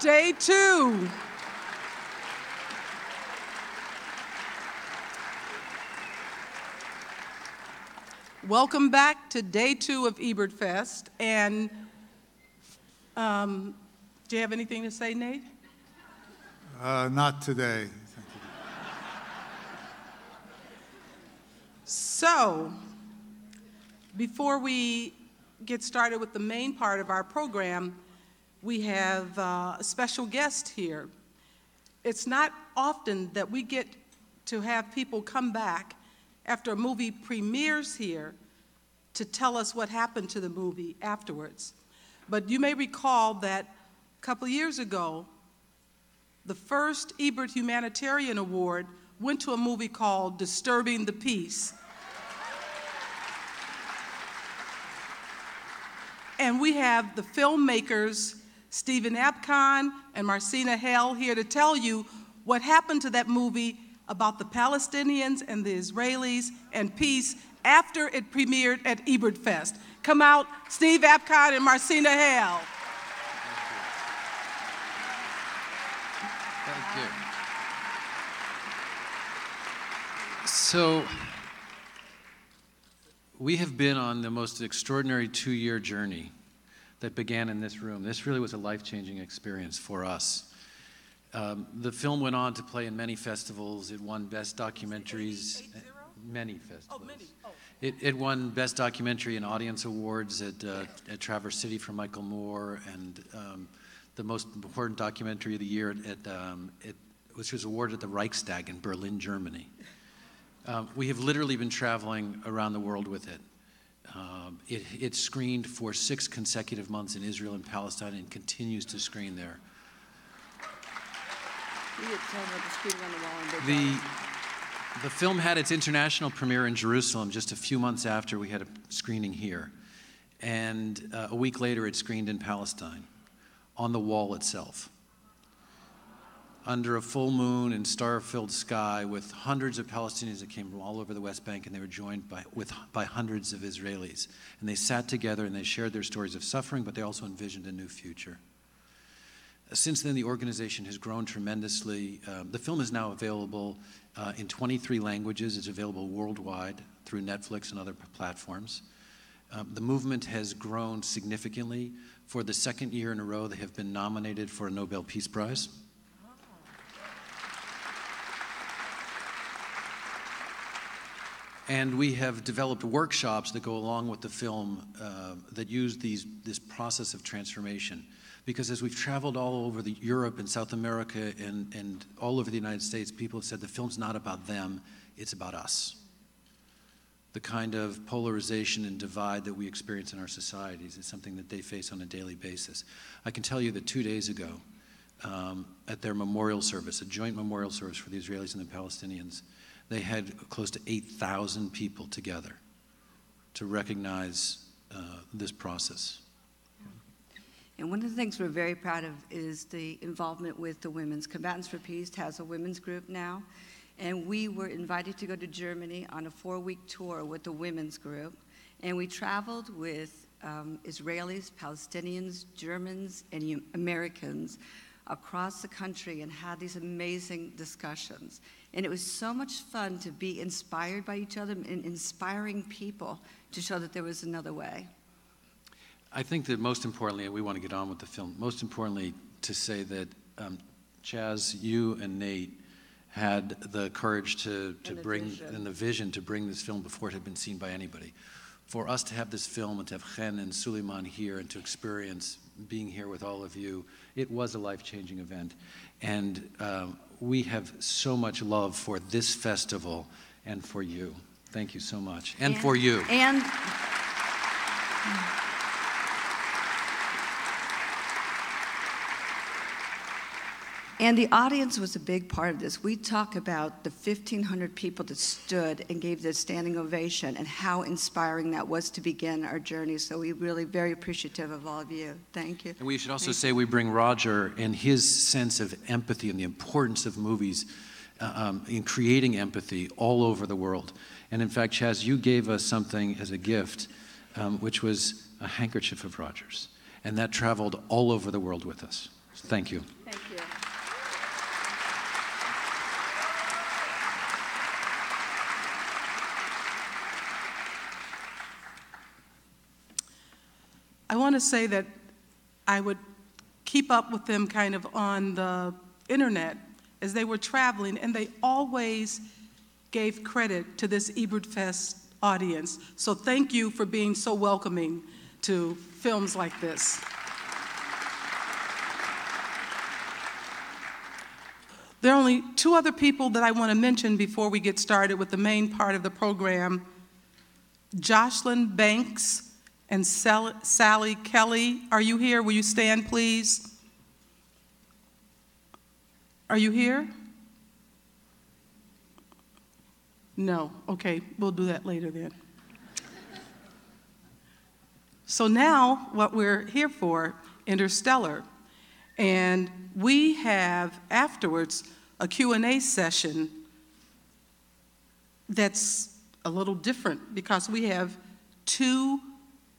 Day 2. Welcome back to Day 2 of Ebertfest. And do you have anything to say, Nate? Not today. Thank you. So, before we get started with the main part of our program, we have a special guest here. It's not often that we get to have people come back after a movie premieres here to tell us what happened to the movie afterwards. But you may recall that a couple years ago, the first Ebert Humanitarian Award went to a movie called Disturbing the Peace. And we have the filmmakers, Stephen Apkon and Marcina Hale, here to tell you what happened to that movie about the Palestinians and the Israelis and peace after it premiered at Ebertfest. Come out, Steve Apkon and Marcina Hale. Thank you. So, we have been on the most extraordinary 2-year journey that began in this room. This really was a life-changing experience for us. The film went on to play in many festivals. It won Best Documentaries. Many festivals. Oh, many. Oh. It won Best Documentary and Audience Awards at Traverse City for Michael Moore, and the most important documentary of the year, which was awarded at the Reichstag in Berlin, Germany. We have literally been traveling around the world with it. It screened for 6 consecutive months in Israel and Palestine and continues to screen there. The film had its international premiere in Jerusalem just a few months after we had a screening here. And a week later, it screened in Palestine, on the wall itself, under a full moon and star-filled sky, with hundreds of Palestinians that came from all over the West Bank, and they were joined by hundreds of Israelis. And they sat together and they shared their stories of suffering, but they also envisioned a new future. Since then, the organization has grown tremendously. The film is now available in 23 languages. It's available worldwide through Netflix and other platforms. The movement has grown significantly. For the 2nd year in a row, they have been nominated for a Nobel Peace Prize. And we have developed workshops that go along with the film that use this process of transformation. Because as we've traveled all over Europe and South America and all over the United States, people have said the film's not about them, it's about us. The kind of polarization and divide that we experience in our societies is something that they face on a daily basis. I can tell you that 2 days ago, at their memorial service, a joint memorial service for the Israelis and the Palestinians, they had close to 8,000 people together to recognize this process. And one of the things we're very proud of is the involvement with the Women's Combatants for Peace has a women's group now. And we were invited to go to Germany on a 4-week tour with the women's group. And we traveled with Israelis, Palestinians, Germans, and Americans across the country and had these amazing discussions. And it was so much fun to be inspired by each other and inspiring people to show that there was another way. I think that most importantly, and we want to get on with the film, most importantly to say that Chaz, you and Nate had the courage to bring, and the vision to bring this film before it had been seen by anybody. For us to have this film and to have Chen and Suleiman here and to experience being here with all of you, it was a life-changing event. And we have so much love for this festival and for you. Thank you so much. And for you. And the audience was a big part of this. We talk about the 1,500 people that stood and gave this standing ovation and how inspiring that was to begin our journey. So we're really very appreciative of all of you. Thank you. And we should also say we bring Roger and his sense of empathy and the importance of movies in creating empathy all over the world. And in fact, Chaz, you gave us something as a gift, which was a handkerchief of Roger's. And that traveled all over the world with us. Thank you. Thank you. I want to say that I would keep up with them kind of on the internet as they were traveling, and they always gave credit to this Ebertfest audience. So thank you for being so welcoming to films like this. There are only two other people that I want to mention before we get started with the main part of the program. Jocelyn Banks and Sally Kelly, are you here? Will you stand, please? Are you here? No. Okay, we'll do that later then. So now, what we're here for, Interstellar. And we have afterwards a Q&A session that's a little different because we have two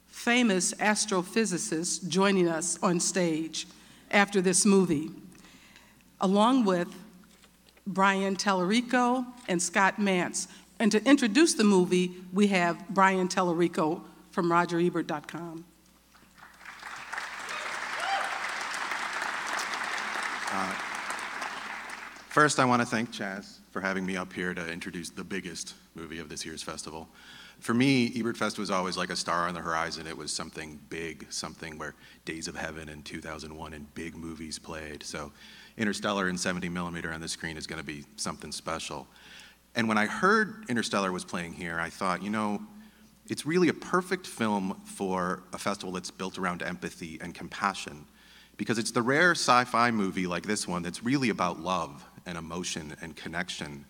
famous astrophysicists joining us on stage after this movie, along with Brian Tellerico and Scott Mantz. And to introduce the movie, we have Brian Tellerico from RogerEbert.com. First, I want to thank Chaz for having me up here to introduce the biggest movie of this year's festival. For me, Ebertfest was always like a star on the horizon. It was something big, something where Days of Heaven in 2001 and big movies played. So Interstellar in 70 millimeter on the screen is going to be something special. And when I heard Interstellar was playing here, I thought, you know, it's really a perfect film for a festival that's built around empathy and compassion, because it's the rare sci-fi movie like this one that's really about love and emotion and connection.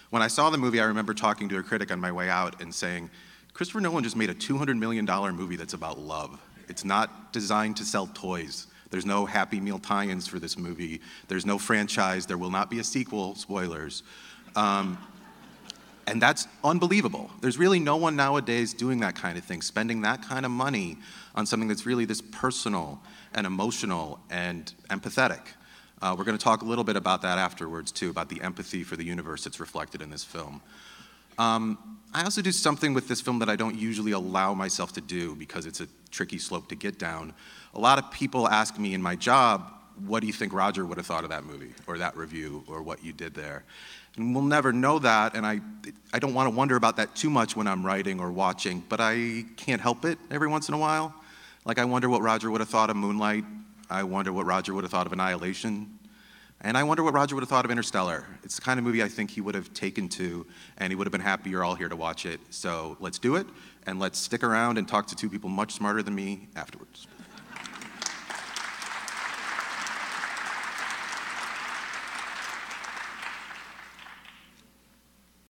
When I saw the movie, I remember talking to a critic on my way out and saying, Christopher Nolan just made a $200 million movie that's about love. It's not designed to sell toys. There's no Happy Meal tie-ins for this movie. There's no franchise. There will not be a sequel, spoilers. And that's unbelievable. There's really no one nowadays doing that kind of thing, spending that kind of money on something that's really this personal and emotional and empathetic. We're going to talk a little bit about that afterwards, too, about the empathy for the universe that's reflected in this film. I also do something with this film that I don't usually allow myself to do because it's a tricky slope to get down. A lot of people ask me in my job, what do you think Roger would have thought of that movie or that review or what you did there? And we'll never know that, and I don't want to wonder about that too much when I'm writing or watching, but I can't help it every once in a while. Like, I wonder what Roger would have thought of Moonlight. I wonder what Roger would have thought of Annihilation. And I wonder what Roger would have thought of Interstellar. It's the kind of movie I think he would have taken to, and he would have been happy you're all here to watch it. So let's do it, and let's stick around and talk to two people much smarter than me afterwards.